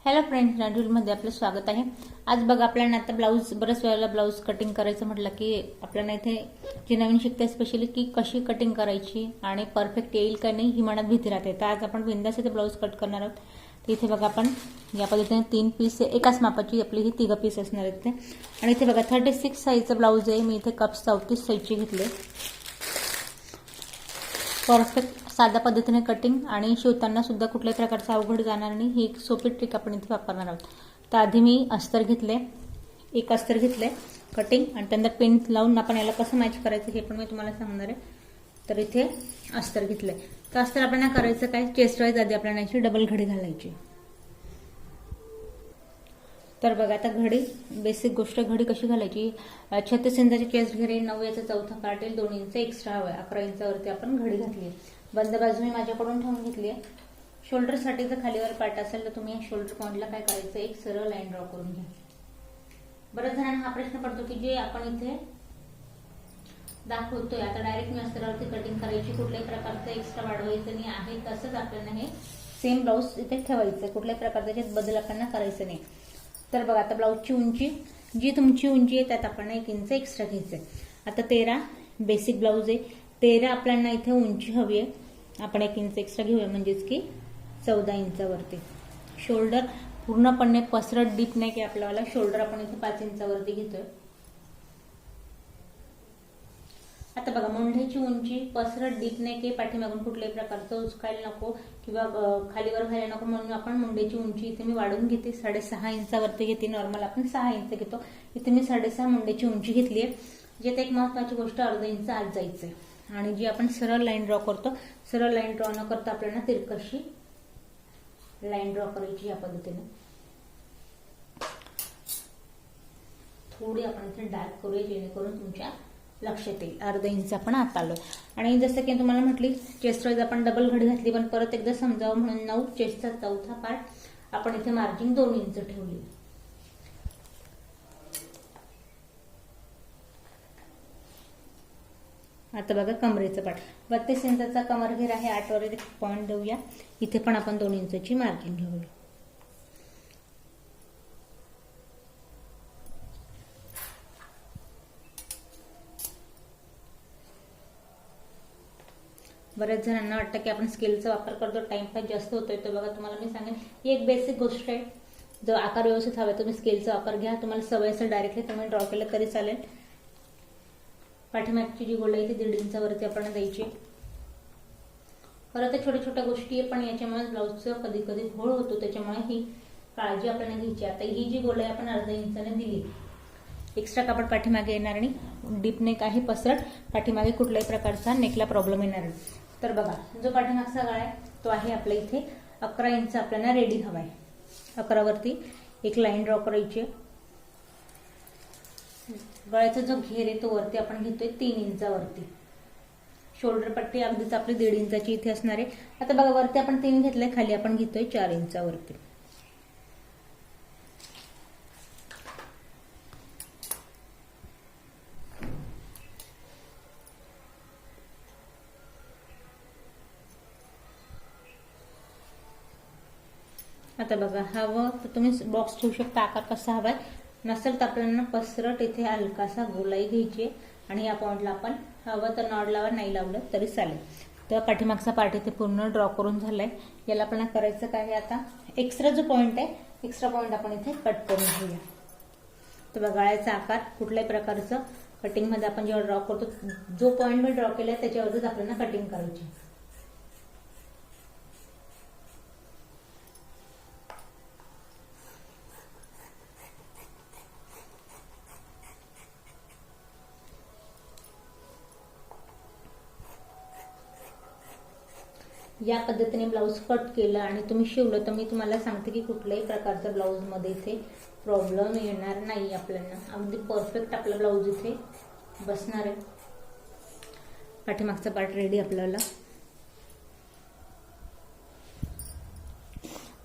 Hello friends, नाडूलमध्ये आपलं स्वागत आहे। आज बघा आपल्याला आता ब्लाऊज बरेच वेळेला ब्लाऊज कटिंग करायचं म्हटलं की आपल्याला इथे जी नवीन शिकते स्पेशली की कशी कटिंग करायची आणि परफेक्ट येईल का नाही ही मनात भीती राहते। तर आज आपण बिंदास इथे ब्लाऊज कट करणार आहोत। तर इथे बघा आपण या पद्धतीने 3 पीस एकाच मापाची आपली ही 3 पीस असणार आहेत ते। आणि इथे बघा 36 साईजचं ब्लाऊज आहे। मी इथे कप 34 साईजचे घेतले। परफेक्ट साध्या पद्धतीने कटिंग आणि शिवताना सुद्धा कुठल्याही प्रकारचा अवघड जाणार नाही। ही एक सोपी ट्रिक आपण इथे वापरणार आहोत। तर आधी मी अस्तर घेतले, एक अस्तर घेतले कटिंग आणि त्यानंतर पिन लावून आपण याला कसं मॅच करायचं हे पण मी तुम्हाला सांगणार आहे। तर इथे अस्तर घेतले। तर अस्तर आपल्याला करायचं काय, चेस्ट वाईज आधी आपल्याला याची डबल घडी घालायची। तर बघा आता घडी बेसिक गोष्ट, घडी कशी घालायची। 36 इंचाची चेस्ट घेरे, 9 याचा चौथा पार्ट येईल, 2 इंच एक्स्ट्रा हवा आहे। 11 इंचावरती आपण घडी घातली आहे। बंद बाजू मी माझ्याकडून ठेवून घेतली आहे। शोल्डर साठी जर खालीवर पार्ट असेल तर तुम्ही शोल्डर पॉइंटला काय करायचं, एक सरळ लाईन ड्रॉ करून घ्या। बऱ्याच जणांना हा प्रश्न पडतो की जे आपण इथे दाखवतोय आता डायरेक्ट मी अस्तरावरती कटिंग करायची, कुठल्याही प्रकारचं एक्स्ट्रा वाढवायचं नाही आहे। तसंच आपल्याला हे सेम ब्लाऊज इथे ठेवायचं, कुठल्याही प्रकारचा बदल आपल्याला करायचं नाही। तर बघा आता ब्लाऊजची उंची जी तुमची उंची आहे त्यात आपण 1 इंच एक्स्ट्रा घ्यायचंय। आता 13 बेसिक ब्लाऊज आहे, 13 आपल्याला इथे उंची हवी आहे, आपण 1 इंच एक्स्ट्रा घेऊया म्हणजेच की 14 इंचावरती। शोल्डर पूर्णपणे पसरट डीप नाही की आपल्याला शोल्डर आपण इथे 5 इंचावरती घेतोय। आता बघा मुंढ्याची उंची पसरट डीप नाही की पाठीमागून कुठल्याही प्रकारचं उचकायला नको किंवा खालीवर घालायला नको, म्हणून आपण मुंढ्याची उंची इथे मी वाढवून घेते, 6.5 इंचावरती घेते। नॉर्मल आपण 6 इंच घेतो, इथे मी 6.5 मुंढ्याची उंची घेतली आहे। ज्यात एक महत्वाची गोष्ट, अर्धा इंच आत जायचंय आणि जी आपण सरळ लाईन ड्रॉ करतो, सरळ लाईन ड्रॉ न करता आपल्याला तिरकशी लाईन ड्रॉ करायची या पद्धतीने। थोडी आपण इथे डार्क करूया जेणेकरून तुमच्या लक्षात येईल। अर्धा इंच आपण आत आलोय आणि जसं की तुम्हाला म्हटली चेस्ट वाईज आपण डबल घडी घातली, पण परत एकदा समजावं म्हणून 9 चेस्टचा चौथा पार्ट आपण इथे मार्जिन 2 इंच ठेवली। आता बघा कमरेचं पार्ट 32 इंचाचा कमर घेर आहे, 8 वर एक पॉइंट देऊया, इथे पण आपण 2 इंचाची मार्जिन घेऊया। बऱ्याच जणांना वाटतं की आपण स्केलचा वापर करतो, टाइमपास जास्त होतोय। तर बघा तुम्हाला मी सांगेन ही एक बेसिक गोष्ट आहे, जर आकार व्यवस्थित हवा तुम्ही स्केलचा वापर घ्या। तुम्हाला सवय असेल डायरेक्टली तुम्ही ड्रॉ केलं तरी चालेल। पाठीमागची जी गोलाई ती 1.5 इंचावरती आपण द्यायची। परत छोट्या छोट्या गोष्टी आहे, पण याच्यामुळे ब्लाऊजचं कधी कधी घोळ होतो, त्याच्यामुळे ही काळजी आपल्याला घ्यायची। आता ही जी गोलाई आपण अर्धा इंचाने दिली, एक्स्ट्रा कापड पाठीमागे येणार आणि डीप नेक आहे पसरट, पाठीमागे कुठल्याही प्रकारचा नेकला प्रॉब्लेम येणार नाही। तर बघा जो पाठीमागचा गळा आहे तो आहे आपल्या इथे 11 इंच आपल्याला रेडी हवाय। 11 वरती एक लाईन ड्रॉ करायची। गळ्याचा जो घेर आहे तो वरती आपण घेतोय 3 इंचावरती। शोल्डर पट्टी अगदीच आपली 1.5 इंचाची इथे असणार आहे। आता बघा वरती आपण 3 घेतले, खाली आपण घेतोय 4 इंचावरती। आता बघा हवं तर तुम्ही बॉक्स ठेवू शकता, आकार कसा हवाय। नसेल तर आपल्याला पसरट इथे हलकासा गोलाई घ्यायची आणि या पॉइंटला आपण हवं तर नॉड लावा, नाही लावलं तरी चालेल। तर पाठीमागचा पार्ट इथे पूर्ण ड्रॉ करून झालाय। याला आपल्याला करायचं काय आहे, आता एक्स्ट्रा जो पॉइंट आहे, एक्स्ट्रा पॉइंट आपण इथे कट करून घेऊया। तर बघा गळ्याचा आकार कुठल्याही प्रकारचं कटिंग मध्ये आपण जेव्हा ड्रॉ करतो, जो पॉइंट मी ड्रॉ केलाय त्याच्यावरच आपल्याला कटिंग करायची। या पद्धतीने ब्लाऊज कट केलं आणि तुम्ही शिवलं तर मी तुम्हाला सांगते की कुठल्याही प्रकारचा ब्लाऊज मध्ये इथे प्रॉब्लेम येणार नाही। आपल्याला अगदी परफेक्ट आपला ब्लाऊज इथे बसणार आहे। पाठीमागचा पार्ट रेडी, आपल्याला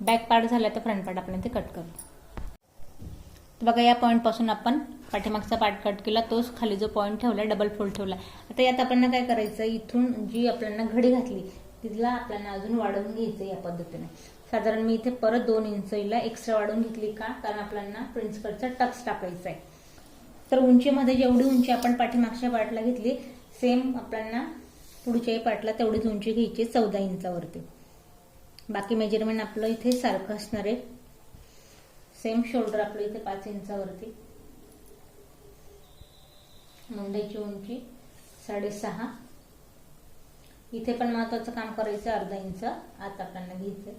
बॅक पार्ट झाला तर फ्रंट पार्ट आपण इथे कट करू। बघा या पॉइंट पासून आपण पाठीमागचा पार्ट कट केला, तोच खाली जो पॉइंट ठेवला डबल फोल्ड ठेवला। आता यात आपल्याला काय करायचं, इथून जी आपल्याला घडी घातली तिला आपल्याला अजून वाढवून घ्यायचं या पद्धतीने। साधारण मी इथे परत 2 इंचला एक्स्ट्रा वाढवून घेतली का, कारण आपल्याला प्रिन्स कटचा टक्स टाकायचा आहे. तर उंचीमध्ये जेवढी उंची आपण पाठीमागच्या पार्टला घेतली सेम आपल्याला पुढच्याही पार्टला तेवढीच उंची घ्यायची 14 इंचावरती. बाकी मेजरमेंट आपलं इथे सारखं असणार आहे. सेम शोल्डर आपलं इथे 5 इंचावरती, मुंड्याची उंची 6.5. इथे पण महत्वाचं काम करायचं, अर्धा इंच आत आपल्याला घ्यायचंय.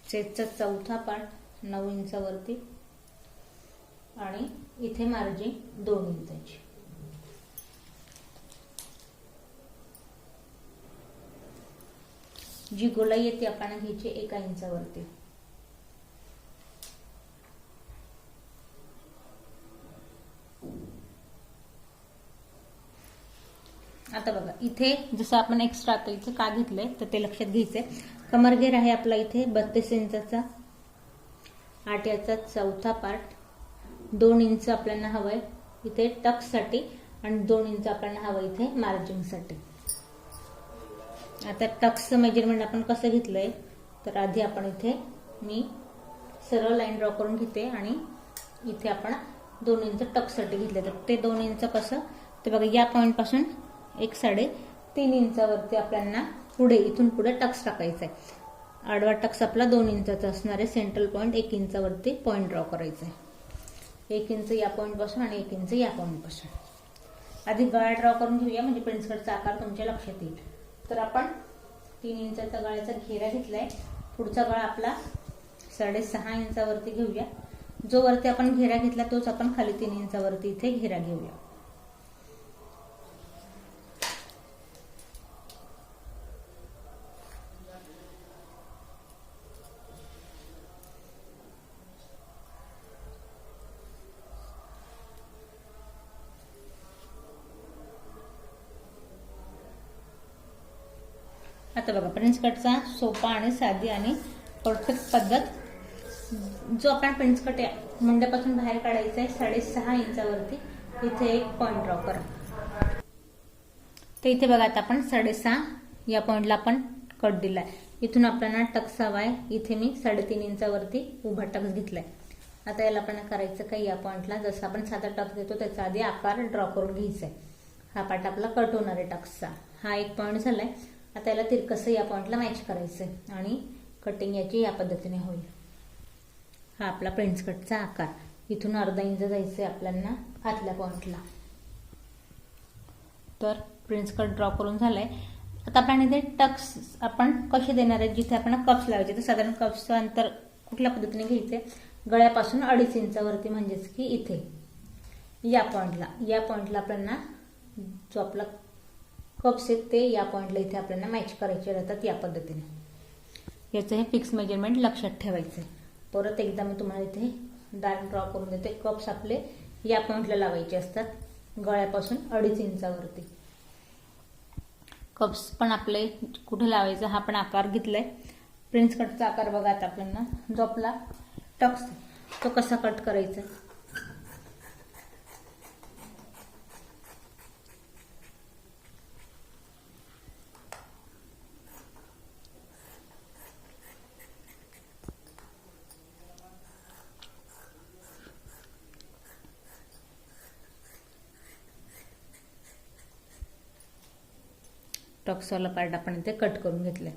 चेस्टचा चौथा पार्ट 9 इंचावरती आणि इथे मार्जिन 2 इंचाची. जी गोलाई आहे ती आपण घ्यायची 1 इंचावरती. आता बघा इथे जसं आपण एक्स्ट्रा आता इथे का घेतलंय तर ते लक्षात घ्यायचंय. कमरघेर आहे आपला इथे 32 इंचाचा, 8 याचा चौथा पार्ट, 2 इंच आपल्याला हवंय इथे टक्स साठी आणि 2 इंच आपल्याला हवं इथे मार्जिन साठी. आता टक्सचं मेजरमेंट आपण कसं घेतलंय तर आधी आपण इथे मी सरळ लाईन ड्रॉ करून घेते आणि इथे आपण 2 इंच टक्स साठी घेतले. तर ते 2 इंच कसं ते बघा, या पॉइंट पासून 1.5 इंचावरती आपल्याला पुढे इथून पुढे टक्स टाकायचा आहे. आडवा टक्स आपला 2 इंचाचा असणार आहे. सेंट्रल पॉइंट 1 इंचावरती पॉइंट ड्रॉ करायचा आहे. 1 इंच या पॉइंट पासून आणि 1 इंच या पॉइंट पासून. आधी गळा ड्रॉ करून घेऊया म्हणजे प्रिन्स कटचा आकार तुमच्या लक्षात येईल. तर आपण 3 इंचाचा गळ्याचा घेरा घेतलाय. पुढचा गळा आपला 6.5 इंचावरती घेऊया. जो वरती आपण घेरा घेतला तोच आपण खाली 3 इंचावरती इथे घेरा घेऊया. आता बघा प्रिन्स कटचा सोपा आणि साधी आणि परफेक्ट पद्धत. जो आपण प्रिन्स कट मुंड्यापासून बाहेर काढायचा आहे 6.5 इंचावरती इथे एक पॉइंट ड्रॉ करा. तर इथे बघा आता आपण 6.5 या पॉइंटला आपण कट दिलाय. इथून आपल्याला टक्स हवाय. इथे मी 3.5 इंचावरती उभा टक्स घेतलाय. आता याला आपण करायचं काय, या पॉइंटला जसं आपण साधा टक्स देतो त्याचा आधी आकार ड्रॉ करून घ्यायचा आहे. हा पार्ट आपला कट होणार आहे टक्सचा. हा एक पॉइंट झालाय. आता याला तिरकसं या पॉइंटला मॅच करायचंय आणि कटिंग याची या पद्धतीने होईल. हा आपला प्रिन्स कटचा आकार. इथून अर्धा इंच जायचंय आपल्याला आतल्या पॉइंटला. तर प्रिन्स कट ड्रॉ करून झालाय. आता आपण इथे टक्स आपण कसे देणार आहेत, जिथे आपण कप्स लावायचे तर साधारण कप्सचं अंतर कुठल्या पद्धतीने घ्यायचंय, गळ्यापासून 2.5 इंचावरती म्हणजेच की इथे या पॉइंटला आपल्याला जो आपला कप्स आहेत ते या पॉइंटला इथे आपल्याला मॅच करायचे राहतात या पद्धतीने. याचं हे फिक्स मेजरमेंट लक्षात ठेवायचं आहे. परत एकदा मी तुम्हाला इथे डार्क ड्रॉ करून देते. कप्स आपले या पॉइंटला लावायचे असतात गळ्यापासून 2.5 इंचावरती. कप्स पण आपले कुठे लावायचं हा पण आकार घेतलाय. प्रिन्स कटचा आकार बघा. आता आपल्याला जो आपला टक्स तो कसा कट करायचा. टक्सवाला पार्ट आपण इथे कट करून घेतलाय.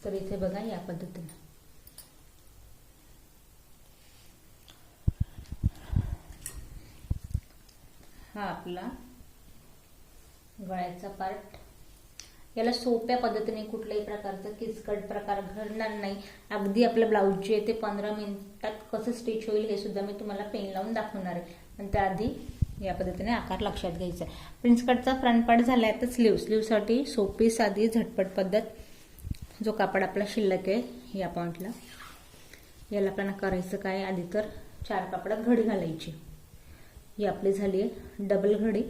तर इथे बघा या पद्धतीने हा आपला गळ्याचा पार्ट. याला सोप्या पद्धतीने कुठल्याही प्रकारचा किचकट प्रकार घडणार नाही. अगदी आपल्या ब्लाऊजचे ते 15 मिनिटात कसं स्टिच होईल हे सुद्धा मी तुम्हाला पेन लावून दाखवणार आहे. पण त्याआधी या पद्धतीने आकार लक्षात घ्यायचा आहे. प्रिन्स कटचा फ्रंट पार्ट झालाय. तर स्लीव्हसाठी सोपी साधी झटपट पद्धत. जो कापड आपला शिल्लक आहे या पॉइंटला. याला आपल्याला करायचं काय, आधी तर 4 कापडात घडी घालायची. ही आपली झाली आहे डबल घडी.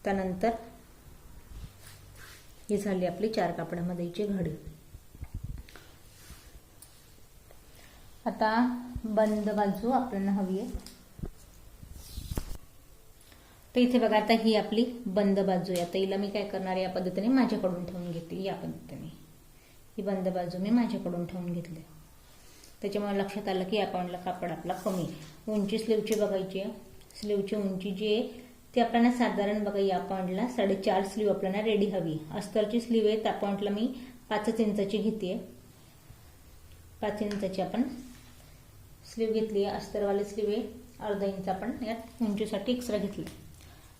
त्यानंतर ही झाली आपली 4 कापडामध्येची घडी. आता बंद बाजू आपल्याला हवी आहे. तर इथे बघा, आता ही आपली बंद बाजू आहे. आता हिला मी काय करणार, या पद्धतीने माझ्याकडून ठेवून घेते. या पद्धतीने ही बंद बाजू मी माझ्याकडून ठेवून घेतली. त्याच्यामुळे लक्षात आलं की या पॉइंटला कापड आपला कमी. उंची स्लीवची बघायची आहे. स्लीवची उंची जी आहे ती आपल्याला साधारण बघा, या पॉइंटला 4.5 स्लीव आपल्याला रेडी हवी. अस्तरची स्लीव आहे, त्या पॉइंटला मी 5 इंचाची घेते. 5 इंचाची आपण स्लीव घेतली आहे. अस्तरवाली स्लीव आहे, अर्धा इंच आपण यात उंचीसाठी एक्स्ट्रा घेतली.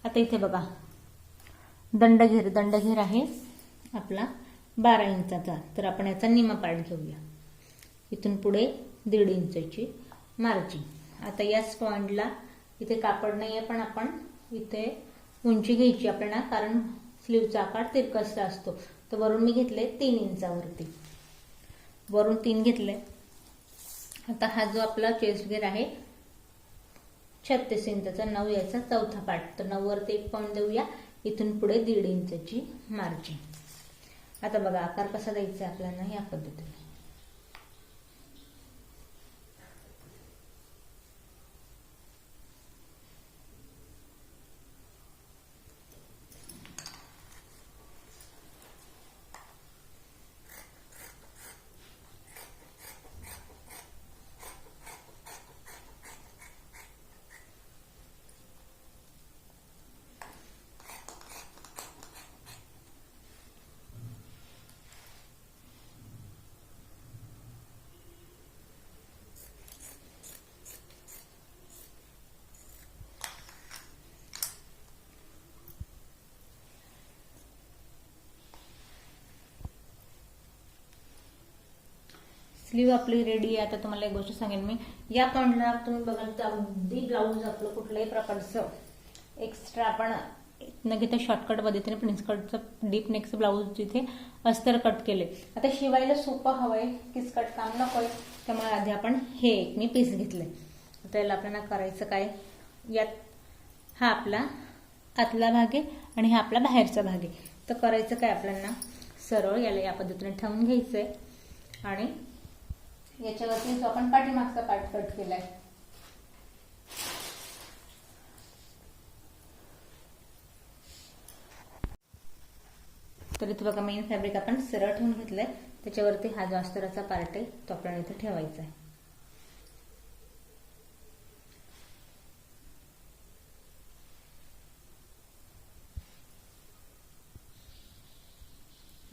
आता इथे बघा, दंडघेर आहे आपला 12 इंचाचा. तर आपण याचा निमा पार्ट घेऊया. इथून पुढे 1.5 इंचाची मार्जिन. आता याच पॉइंटला इथे कापड नाही आहे, पण आपण इथे उंची घ्यायची आपल्याला, कारण स्लीवचा आकार तिरकसला असतो. तर वरून मी घेतले 3 इंचावरती, वरून 3 घेतले. आता हा जो आपला चेस्ट घेर आहे 36 इंचाचा, 9 याचा चौथा पार्ट. तर 9 वरती 1 पॉइंट देऊया. इथून पुढे 1.5 इंचाची मार्जिन. आता बघा, आकार कसा द्यायचा आपल्याला, या पद्धतीने. स्लीव आपली रेडी आहे. आता तुम्हाला एक गोष्ट सांगेन मी, या पॉइंटला तुम्ही बघाल तर अगदी ब्लाऊज आपलं कुठल्याही प्रकारचं एक्स्ट्रा आपण न घेता शॉर्टकट पद्धतीने प्रिन्सकटचं डीप नेकचं ब्लाऊज जिथे अस्तर कट केले. आता शिवायला सोपं हवंय, किचकट काम नकोय, त्यामुळे आधी आपण हे एक मी पीस घेतले. आता याला आपल्याला करायचं काय, यात हा आपला आतला भाग आहे आणि हा आपला बाहेरचा भाग आहे. तर करायचं काय, आपल्याला सरळ याला या पद्धतीने ठेवून घ्यायचंय आणि याच्यावरती जो आपण पाठीमागचा पार्ट कट केलाय, तर इथे बघा मेन फॅब्रिक आपण सरळ ठेवून घेतलंय. त्याच्यावरती हा जो अस्तराचा पार्ट आहे तो आपल्याला इथे ठेवायचा आहे.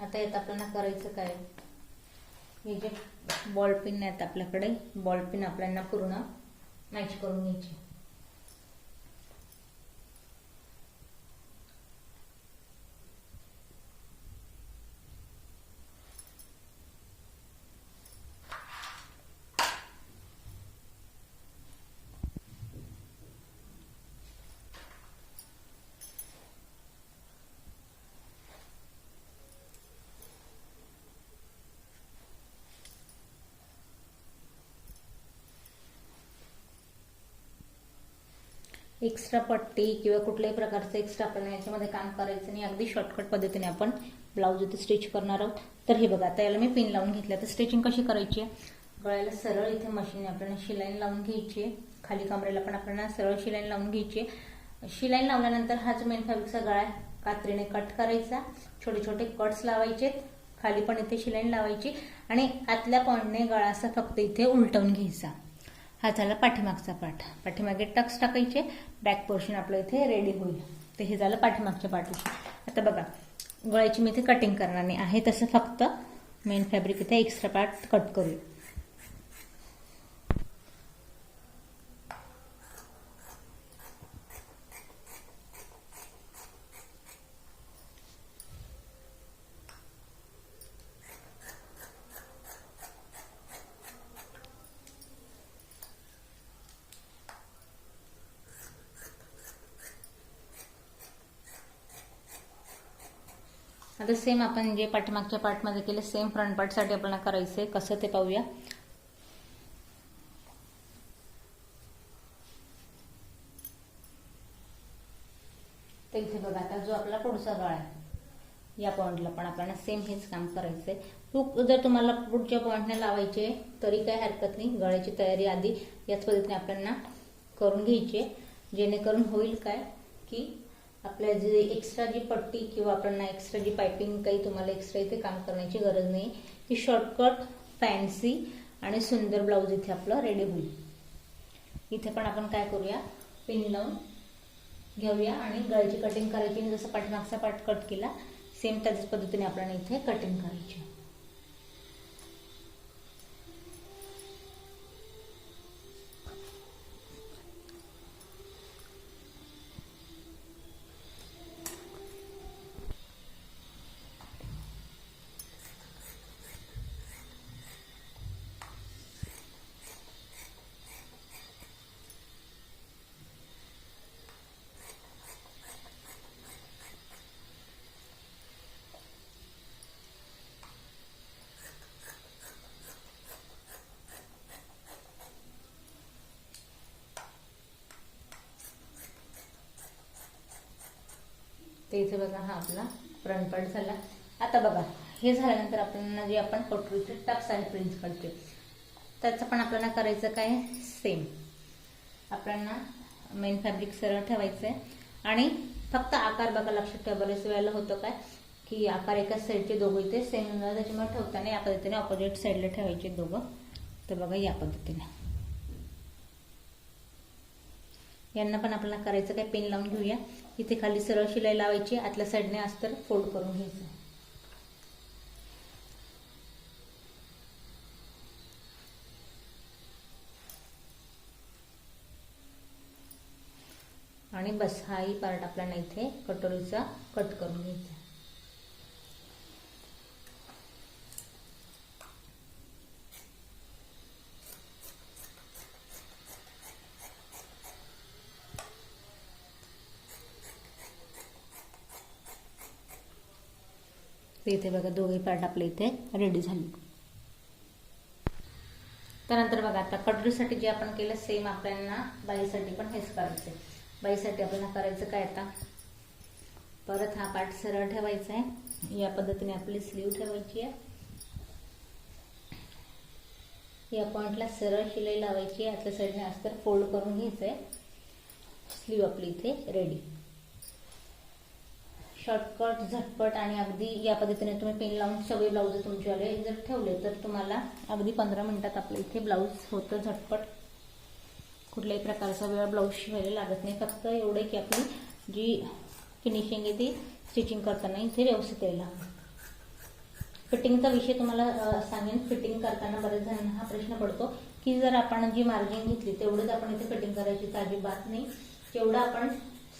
आता यात आपल्याला करायचं काय, हे जे बॉल पिन आहेत आपल्याकडे, बॉल पिन आपल्याला पूर्ण मॅच करून घ्यायची. एक्स्ट्रा पट्टी किंवा कुठल्याही प्रकारचं एक्स्ट्रा आपल्याला याच्यामध्ये काम करायचं नाही. अगदी शॉर्टकट पद्धतीने आपण ब्लाऊज इथे स्टिच करणार आहोत. तर हे बघा, आता याला मी पिन लावून घेतलं. तर स्टिचिंग कशी करायची आहे, गळ्याला सरळ इथे मशीन आपल्याला शिलाईन लावून घ्यायची आहे. खाली कमरेला पण आपल्याला सरळ शिलाईन लावून घ्यायची आहे. शिलाईन लावल्यानंतर हा जो मेन फॅब्रिकचा गळा आहे कात्रीने कट करायचा. छोटे छोटे कट्स लावायचे, खाली पण इथे शिलाईन लावायची आणि आतल्या पॉइंटने गळा असा फक्त इथे उलटवून घ्यायचा. हा झाला पाठीमागचा पार्ट. पाठीमागे टक्स टाकायचे, बॅक पोर्शन आपलं इथे रेडी होईल. तर हे झालं पाठीमागच्या पार्टची. आता बघा, गळ्याची मी इथे कटिंग करणार नाही आहे, तसं फक्त मेन फॅब्रिक इथे एक्स्ट्रा पार्ट कट करूया. आता सेम आपण जे पाठीमागच्या पार्टमध्ये केले सेम फ्रंट पार्टसाठी आपल्याला करायचंय. कसं ते पाहूया. तर इथे बघा आता जो आपला पुढचा गळा आहे या पॉइंटला पण आपल्याला सेम हेच काम करायचंय. हुक जर तुम्हाला पुढच्या पॉइंटने लावायचे तरी काही हरकत नाही. गळ्याची तयारी आधी याच पद्धतीने आपल्याला करून घ्यायची, जेणेकरून होईल काय की आपल्या जे एक्स्ट्रा जी पट्टी किंवा आपल्याला एक्स्ट्रा जी पाइपिंग काही तुम्हाला एक्स्ट्रा इथे काम करण्याची गरज नाही. ही शॉर्टकट फॅन्सी आणि सुंदर ब्लाऊज इथे आपलं रेडी होईल. इथे पण आपण काय करूया, पिन लावून घेऊया आणि गळ्याची कटिंग करायची. जसं पाठीमागचा पार्ट कट केला सेम त्याच पद्धतीने आपल्याला इथे कटिंग करायची. तर इथे बघा हा आपला फ्रंट पार्ट झाला. आता बघा हे झाल्यानंतर आपल्याला जे आपण कटोरीचे टक्स आणि प्रिन्स काढते त्याचं पण आपल्याला करायचं काय सेम. आपल्याला मेन फॅब्रिक सरळ ठेवायचंय आणि फक्त आकार बघा लक्षात ठेवा. बरेच वेळेला होतं काय की आकार एकाच साईडचे दोघं इथे सेम त्याच्यामुळे ठेवताना या पद्धतीने ऑपोजिट साईडला ठेवायचे दोघं. तर बघा या पद्धतीने यांना पण आपल्याला करायचं काय, पेन लावून घेऊया. इथे खाली सरळ शिलाई लावायची, आतल्या साईडने अस्तर फोल्ड करून घ्यायचं आणि बस हाही पार्ट आपल्याला इथे कटोरीचा कट करून घ्यायचा. इथे बघा दोघे पार्ट आपले इथे रेडी झाले. त्यानंतर बघा आता कटोरीसाठी जे आपण केलं सेम आपल्याला बाईसाठी पण हेच करायचंय. बाईसाठी आपल्याला करायचं काय, आता परत हा पार्ट सरळ ठेवायचा आहे. या पद्धतीने आपली स्लीव ठेवायची आहे. या पॉइंटला सरळ शिलाई लावायची, आतल्या साईडने अस्तर फोल्ड करून घ्यायचंय. स्लीव आपली इथे रेडी. शॉर्टकट झटपट आणि अगदी या पद्धतीने तुम्ही पेन लावून सगळे ब्लाऊज तुमच्याकडे जर ठेवले तर तुम्हाला अगदी 15 मिनिटात आपलं इथे ब्लाऊज होतं झटपट. कुठल्याही प्रकारचा वेळ ब्लाऊज शिवायला लागत नाही. फक्त एवढे की आपली जी फिनिशिंग आहे ती स्टिचिंग करताना इथे व्यवस्थित यायला. फिटिंगचा विषय तुम्हाला सांगेन. फिटिंग करताना बरेच जणांना हा प्रश्न पडतो की जर आपण जी मार्जिन घेतली तेवढंच आपण इथे फिटिंग करायची, अजिबात नाही. जेवढं आपण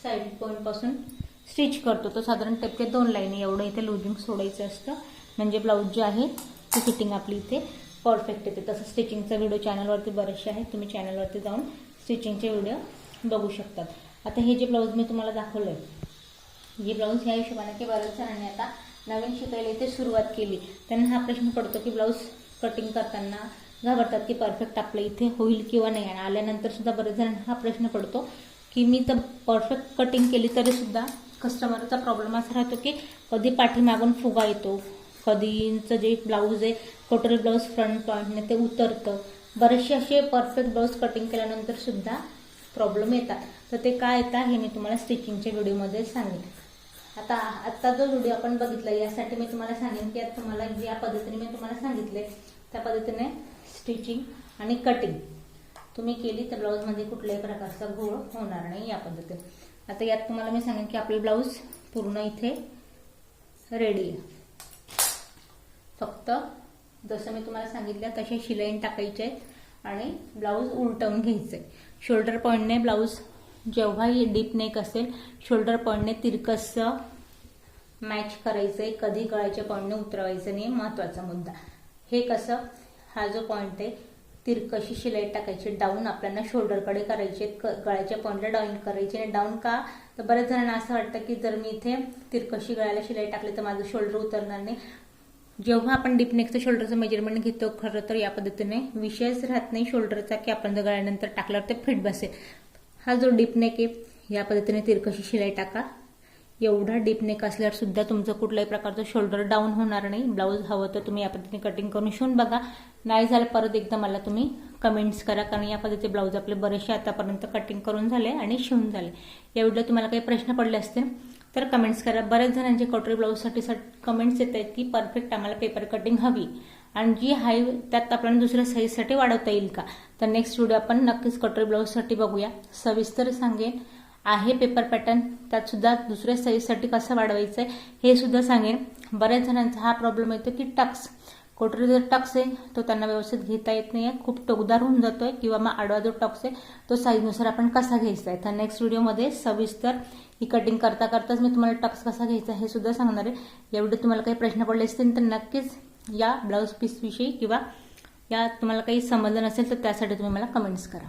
साईड पॉइंट पासून स्टिच करतो तो साधारण टेपचे 2 लाईनी एवढं इथे लुजिंग सोडायचं असतं. म्हणजे ब्लाऊज जे आहे ती फिटिंग आपली इथे परफेक्ट येते. तसं स्टिचिंगचा व्हिडिओ चॅनलवरती बरेचसे आहेत, तुम्ही चॅनलवरती जाऊन स्टिचिंगचे व्हिडिओ बघू शकतात. आता हे जे ब्लाऊज मी तुम्हाला दाखवलंय, हे ब्लाऊज ह्या हिशोबाने की बऱ्याच जणांनी आता नवीन शिकायला इथे सुरुवात केली, त्यांना हा प्रश्न पडतो की ब्लाऊज कटिंग करताना घाबरतात की परफेक्ट आपलं इथे होईल किंवा नाही. आणि आल्यानंतर सुद्धा बरेच जणांना हा प्रश्न पडतो की मी तर परफेक्ट कटिंग केली तरी सुद्धा कस्टमरचा प्रॉब्लेम असा राहतो की कधी पाठीमागून फुगा येतो, कधीचं जे ब्लाऊज आहे कटोरी ब्लाऊज फ्रंट पॉइंटने ते उतरतं. बरेचसे असे परफेक्ट ब्लाऊज कटिंग केल्यानंतर सुद्धा प्रॉब्लेम येतात. तर ते काय येतात हे मी तुम्हाला स्टिचिंगच्या व्हिडिओमध्ये सांगेन. आता जो व्हिडिओ आपण बघितला यासाठी मी तुम्हाला सांगेन की आता तुम्हाला ज्या पद्धतीने मी तुम्हाला सांगितले त्या पद्धतीने स्टिचिंग आणि कटिंग तुम्ही केली तर ब्लाऊजमध्ये कुठल्याही प्रकारचा घोळ होणार नाही. या पद्धतीने आता यात तुम्हाला मी सांगेन की आपले ब्लाऊज पूर्ण इथे रेडी आहे. फक्त जसं मी तुम्हाला सांगितलं तसे शिलाई टाकायचे आणि ब्लाऊज उलटवून घ्यायचे. शोल्डर पॉइंटने ब्लाऊज जेव्हाही डीप नेक असेल शोल्डर पॉइंटने तिरकसं मॅच करायचंय, कधी गळ्याच्या पॉइंटने उतरवायचं नाही. महत्वाचा मुद्दा हे कसं, हा जो पॉइंट आहे तिरकशी शिलाई टाकायची, डाऊन आपल्याला शोल्डरकडे करायचे, गळ्याच्या पॉइंटला डाऊन करायची. आणि डाऊन का, तर बऱ्याच जणांना असं वाटतं की जर मी इथे तिरकशी गळ्याला शिलाई टाकली तर माझं शोल्डर उतरणार नाही. जेव्हा आपण डीप नेकचं शोल्डरचं मेजरमेंट घेतो, खरं तर या पद्धतीने विषयच राहत नाही शोल्डरचा की आपण जर गळ्यानंतर टाकल्यावर ते फिट बसेल. हा जो डीप नेक आहे या पद्धतीने तिरकशी शिलाई टाका. एवढा डीप नेक असल्यावर सुद्धा तुमचं कुठल्याही प्रकारचं शोल्डर डाऊन होणार नाही. ब्लाऊज हवं तर तुम्ही या पद्धतीने कटिंग करून शिवून बघा. नाही झालं परत एकदा मला तुम्ही कमेंट्स करा, कारण या पद्धतीचे ब्लाऊज आपले बरेचसे आतापर्यंत कटिंग करून झाले आणि शिवून झाले. या व्हिडिओ तुम्हाला काही प्रश्न पडले असतील तर कमेंट्स करा. बऱ्याच जणांचे कटोरी ब्लाऊजसाठी कमेंट्स येत आहेत की परफेक्ट आम्हाला पेपर कटिंग हवी आणि जी हाय त्यात आपल्याला दुसऱ्या साईजसाठी वाढवता येईल का. तर नेक्स्ट व्हिडिओ आपण नक्कीच कटोरी ब्लाऊजसाठी बघूया. सविस्तर सांगेन आहे पेपर पॅटर्न, त्यात सुद्धा दुसऱ्या साईजसाठी कसं वाढवायचं आहे हे सुद्धा सांगेन. बऱ्याच जणांचा हा प्रॉब्लेम येतो की टक्स, कटोरी जर टक्स आहे तो त्यांना व्यवस्थित घेता येत नाही, खूप टोकदार होऊन जातोय, किंवा मग आडवा जो टक्स आहे तो साईजनुसार आपण कसा घ्यायचा आहे. तर नेक्स्ट व्हिडिओमध्ये सविस्तर ही कटिंग करता करताच मी तुम्हाला टक्स कसा घ्यायचा हे सुद्धा सांगणार आहे. या व्हिडिओ तुम्हाला काही प्रश्न पडले असतील तर नक्कीच या ब्लाऊज पीसविषयी किंवा या तुम्हाला काही समजलं नसेल तर त्यासाठी तुम्ही मला कमेंट्स करा.